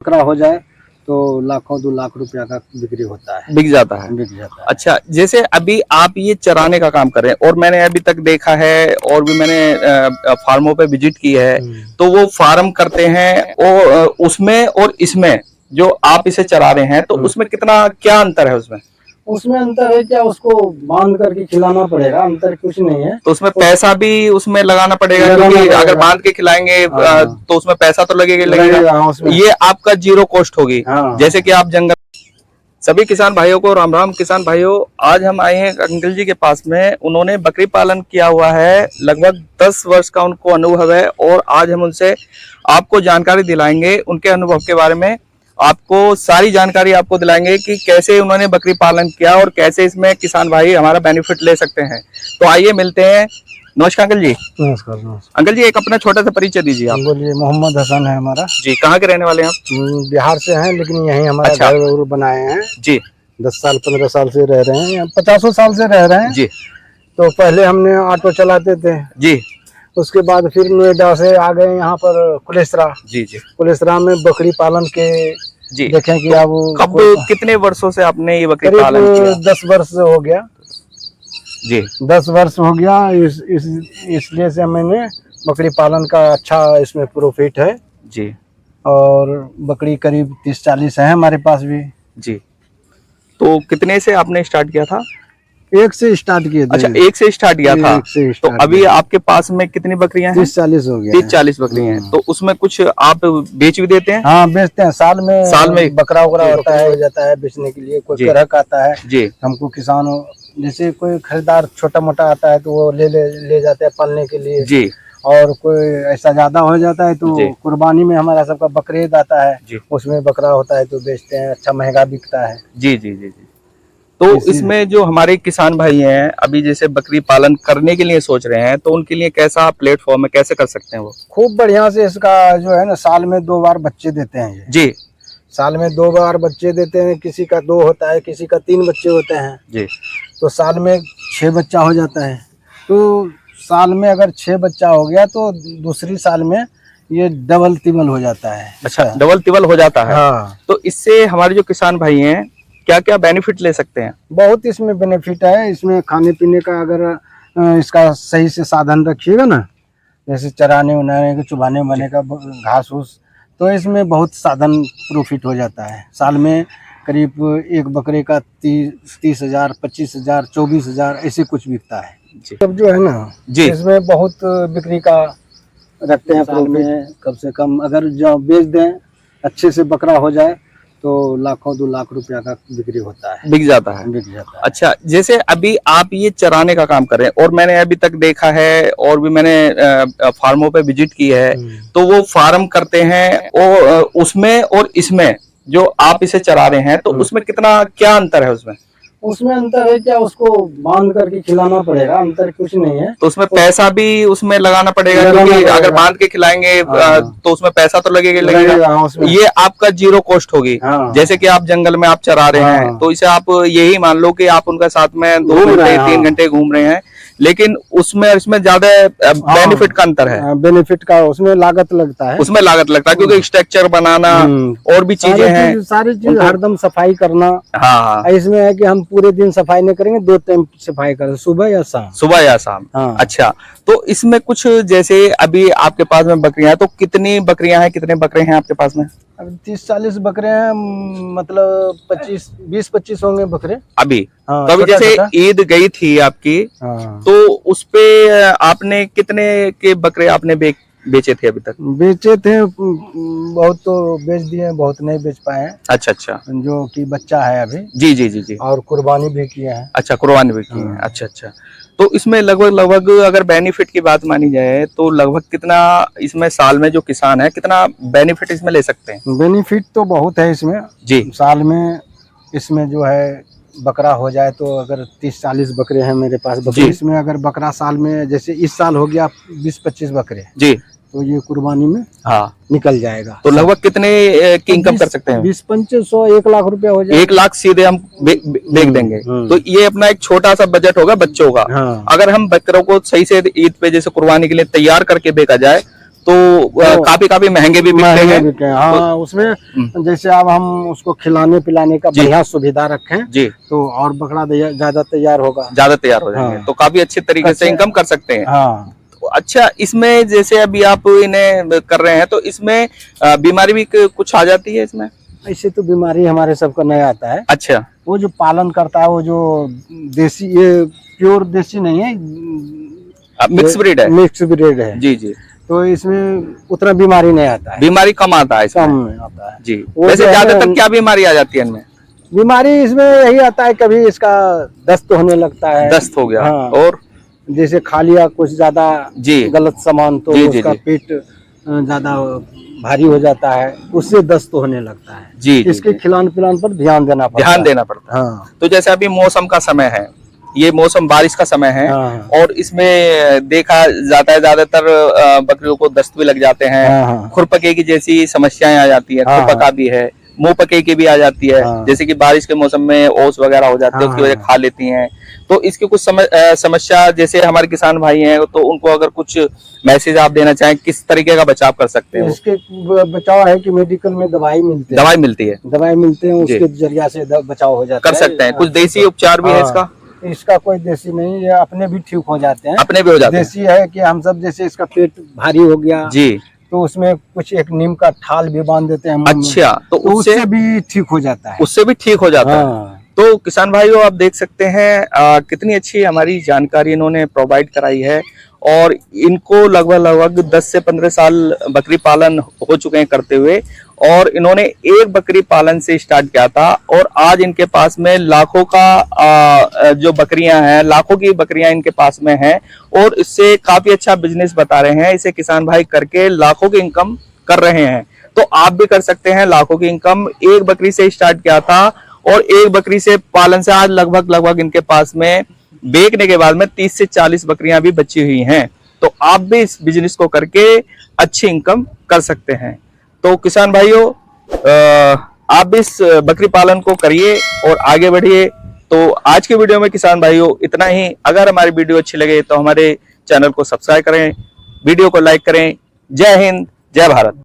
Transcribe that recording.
बकरा हो जाए तो लाखों 2 लाख रुपया का बिक्री होता है, बिक जाता है। बिक जाता है। अच्छा, जैसे अभी आप ये चराने का काम कर रहे हैं और मैंने अभी तक देखा है और भी मैंने फार्मों पे विजिट की है, तो वो फार्म करते हैं और उसमें और इसमें जो आप इसे चरा रहे हैं तो उसमें कितना क्या अंतर है उसमें? उसमें अंतर है क्या, उसको बांध करके खिलाना पड़ेगा, अंतर कुछ नहीं है। तो उसमें पैसा भी उसमें लगाना पड़ेगा, क्योंकि अगर बांध के खिलाएंगे तो उसमें पैसा तो लगेगा। ये आपका जीरो कॉस्ट होगी, जैसे कि आप जंगल। सभी किसान भाइयों को राम राम। किसान भाइयों, आज हम आए हैं अंकल जी के पास में। उन्होंने बकरी पालन किया हुआ है, लगभग 10 वर्ष का उनको अनुभव है और आज हम उनसे आपको जानकारी दिलाएंगे उनके अनुभव के बारे में। आपको सारी जानकारी आपको दिलाएंगे कि कैसे उन्होंने बकरी पालन किया और कैसे इसमें किसान भाई हमारा बेनिफिट ले सकते हैं। तो आइए मिलते हैं। नमस्कार अंकल जी। नमस्कार। अंकल जी, एक अपना छोटा सा परिचय दीजिए आप। बोलिए। मोहम्मद हसन है हमारा जी। कहाँ के रहने वाले हैं आप? बिहार से हैं, लेकिन यहीं हमारा अच्छा। घर बनाए हैं जी। 10 साल 15 साल से रह रहे हैं, 50 साल से रह रहे हैं जी। तो पहले हमने ऑटो चलाते थे जी। उसके बाद फिर नोएडा से आ गए यहाँ पर कुलेसरा। जी जी। कुलेसरा में बकरी पालन के जी। देखें कि अब कब कितने वर्षों से आपने ये बकरी पालन किया? 10 वर्ष हो गया जी। 10 वर्ष हो गया। इसलिए से मैंने बकरी पालन का अच्छा इसमें प्रॉफिट है जी। और बकरी करीब 30-40 है हमारे पास भी जी। तो कितने से आपने स्टार्ट किया था? 1 से स्टार्ट किए थे। अच्छा, 1 से स्टार्ट किया था। 1 से तो अभी आपके पास में कितनी बकरियां हैं? 30-40 हो गया। 30-40 बकरियां हैं। तो उसमें कुछ आप बेच भी देते हैं? हाँ, बेचते हैं। साल में बकरा वगैरह होता है, हो जाता है बेचने के लिए। कोई ग्राहक आता है जी, हमको किसान जैसे कोई खरीदार छोटा मोटा आता है तो वो ले जाते हैं पालने के लिए जी। और कोई ऐसा ज्यादा हो जाता है तो कुर्बानी में हमारा सबका बकरीद आता है जी, उसमें बकरा होता है तो बेचते हैं, अच्छा महंगा बिकता है जी जी जी जी। तो इसमें जो हमारे किसान भाई हैं अभी जैसे बकरी पालन करने के लिए सोच रहे हैं तो उनके लिए कैसा प्लेटफॉर्म है, कैसे कर सकते हैं वो? खूब बढ़िया से इसका जो है ना, साल में 2 बार बच्चे देते हैं ये जी। साल में 2 बार बच्चे देते हैं, किसी का 2 होता है, किसी का 3 बच्चे होते हैं जी। तो साल में 6 बच्चा हो जाता है। तो साल में अगर 6 बच्चा हो गया तो दूसरी साल में ये डबल तिबल हो जाता है। अच्छा, डबल तिबल हो जाता है। हाँ। तो इससे हमारे जो किसान भाई हैं क्या क्या बेनिफिट ले सकते हैं? बहुत इसमें बेनिफिट है। इसमें खाने पीने का अगर इसका सही से साधन रखिएगा ना, जैसे चराने उनाने के, चुभाने उबाने का, घास फूस, तो इसमें बहुत साधन प्रॉफिट हो जाता है। साल में करीब एक बकरे का 30,000, 25,000, 24,000 ऐसे कुछ बिकता है। सब जो है ना जी, इसमें बहुत बिक्री का रखते हैं। साल में कम से कम अगर जो बेच दें, अच्छे से बकरा हो जाए तो लाखों 2 लाख रुपया का बिक्री होता है, बिक जाता है। अच्छा, जैसे अभी आप ये चराने का काम कर रहे हैं और मैंने अभी तक देखा है और भी मैंने फार्मों पे विजिट की है, तो वो फार्म करते हैं और उसमें और इसमें जो आप इसे चरा रहे हैं तो उसमें कितना क्या अंतर है उसमें? उसमें अंतर है क्या, उसको बांध करके खिलाना पड़ेगा, अंतर कुछ नहीं है। तो उसमें पैसा भी उसमें लगाना पड़ेगा, क्योंकि अगर बांध के खिलाएंगे तो उसमें पैसा तो लगेगा। ये आपका जीरो कॉस्ट होगी। जैसे कि आप जंगल में आप चरा रहे हैं तो इसे आप यही मान लो कि आप उनका साथ में 2 घंटे 3 घंटे घूम रहे हैं, लेकिन उसमें इसमें ज्यादा बेनिफिट का अंतर है। बेनिफिट का उसमें लागत लगता है, उसमें लागत लगता है क्योंकि स्ट्रक्चर बनाना और भी चीजें हैं, सारी चीज हरदम सफाई करना। हाँ, इसमें है कि हम पूरे दिन सफाई नहीं करेंगे, 2 टाइम सफाई करें, सुबह या शाम। सुबह या शाम। हाँ। अच्छा, तो इसमें कुछ जैसे अभी आपके पास में बकरियां, तो कितनी बकरियां हैं, कितने बकरे हैं आपके पास में? अब 30-40 बकरे हैं, मतलब 20-25 होंगे बकरे अभी। हाँ, तो अभी जैसे ईद गई थी आपकी, हाँ, तो उस पे आपने कितने के बकरे आपने बेचे थे अभी तक? बेचे थे बहुत, तो बेच दिए, बहुत नहीं बेच पाए हैं। अच्छा अच्छा, जो कि बच्चा है अभी जी जी जी जी, और कुर्बानी भी किए हैं। अच्छा, कुर्बानी भी की है। अच्छा अच्छा, तो इसमें लगभग अगर बेनिफिट की बात मानी जाए तो लगभग कितना इसमें साल में जो किसान है कितना बेनिफिट इसमें ले सकते हैं? बेनिफिट तो बहुत है इसमें जी। साल में इसमें जो है बकरा हो जाए तो अगर 30-40 बकरे हैं मेरे पास बकरे, इसमें अगर बकरा साल में जैसे इस साल हो गया 20-25 बकरे जी, तो ये कुर्बानी में हाँ निकल जाएगा। तो लगभग कितने की इनकम कर सकते हैं? 20-25 1 लाख रुपया हो जाएगा। 1 लाख सीधे हम बेच देंगे। तो ये अपना एक छोटा सा बजट होगा बच्चों का। हाँ। अगर हम बकरों को सही से ईद पे जैसे कुर्बानी के लिए तैयार करके बेचा जाए तो काफी महंगे भी बिकते हैं। हाँ, उसमें जैसे अब हम उसको खिलाने पिलाने का बढ़िया सुविधा रखें जी, तो और बकरा ज्यादा तैयार होगा, ज्यादा तैयार हो जाएंगे। हाँ। तो काफी अच्छे तरीके से इनकम कर सकते हैं। हाँ। तो अच्छा, इसमें जैसे अभी आप इन्हें कर रहे हैं तो इसमें बीमारी भी कुछ आ जाती है इसमें? ऐसे तो बीमारी हमारे सबको नहीं आता है। अच्छा, वो जो पालन करता है, वो जो देसी, ये प्योर देसी नहीं है, मिक्स ब्रीड है। मिक्स ब्रीड है जी जी, तो इसमें उतना बीमारी नहीं आता है, बीमारी कम आता है इसमें। कम आता है जी, वो वैसे जो है ज्यादातर ना, क्या बीमारी आ जाती है इनमें? बीमारी इसमें यही आता है, कभी इसका दस्त होने लगता है। दस्त हो गया, हाँ। और जैसे खा लिया कुछ ज्यादा जी गलत सामान तो जी, जी, उसका जी। पेट ज्यादा भारी हो जाता है, उससे दस्त होने लगता है। जी जी, इसके जी, खिलान पिलान पर ध्यान देना पड़ता है। ध्यान देना पड़ता है। हाँ तो जैसे अभी मौसम का समय है, ये मौसम बारिश का समय है, हाँ और इसमें देखा जाता है ज्यादातर बकरियों को दस्त भी लग जाते हैं, हाँ खुरपके की जैसी समस्याएं आ जाती है, हाँ, खुरपका भी है, मुंह पके की भी आ जाती है। हाँ। जैसे कि बारिश के मौसम में ओस वगैरह हो जाते हैं, हाँ, उसकी वजह हाँ। खा लेती हैं। तो इसकी कुछ समस्या, जैसे हमारे किसान भाई हैं तो उनको अगर कुछ मैसेज आप देना चाहें, किस तरीके का बचाव कर सकते हो? इसके बचाव है कि मेडिकल में दवाई मिलती है, दवाई मिलती है, दवाई मिलते हैं, जी। उसके जरिया से बचाव हो जाता कर है। सकते हैं। कुछ देसी उपचार भी है इसका? इसका कोई देसी नहीं, ये अपने भी ठीक हो जाते हैं। अपने भी हो जाते हैं? देसी है कि हम सब, जैसे इसका पेट भारी हो गया जी, तो उसमें कुछ एक नीम का ठाल भी बांध देते हैं मुंह में, अच्छा, तो तो उससे भी ठीक हो जाता है। उससे भी ठीक हो जाता है। हाँ तो किसान भाइयों, आप देख सकते हैं कितनी अच्छी हमारी जानकारी इन्होंने प्रोवाइड कराई है, और इनको लगभग 10 से 15 साल बकरी पालन हो चुके हैं करते हुए, और इन्होंने एक बकरी पालन से स्टार्ट किया था, और आज इनके पास में लाखों का जो बकरियां हैं, लाखों की बकरियां इनके पास में हैं, और इससे काफी अच्छा बिजनेस बता रहे हैं। इसे किसान भाई करके लाखों की इनकम कर रहे हैं। तो आप भी कर सकते हैं लाखों की इनकम। एक बकरी से स्टार्ट किया था, और एक बकरी से पालन से आज लगभग इनके पास में बेचने के बाद में 30 से 40 बकरियां भी बची हुई हैं। तो आप भी इस बिजनेस को करके अच्छी इनकम कर सकते हैं। तो किसान भाइयों, आप भी इस बकरी पालन को करिए और आगे बढ़िए। तो आज के वीडियो में किसान भाइयों इतना ही। अगर हमारी वीडियो अच्छी लगे तो हमारे चैनल को सब्सक्राइब करें, वीडियो को लाइक करें। जय हिंद, जय भारत।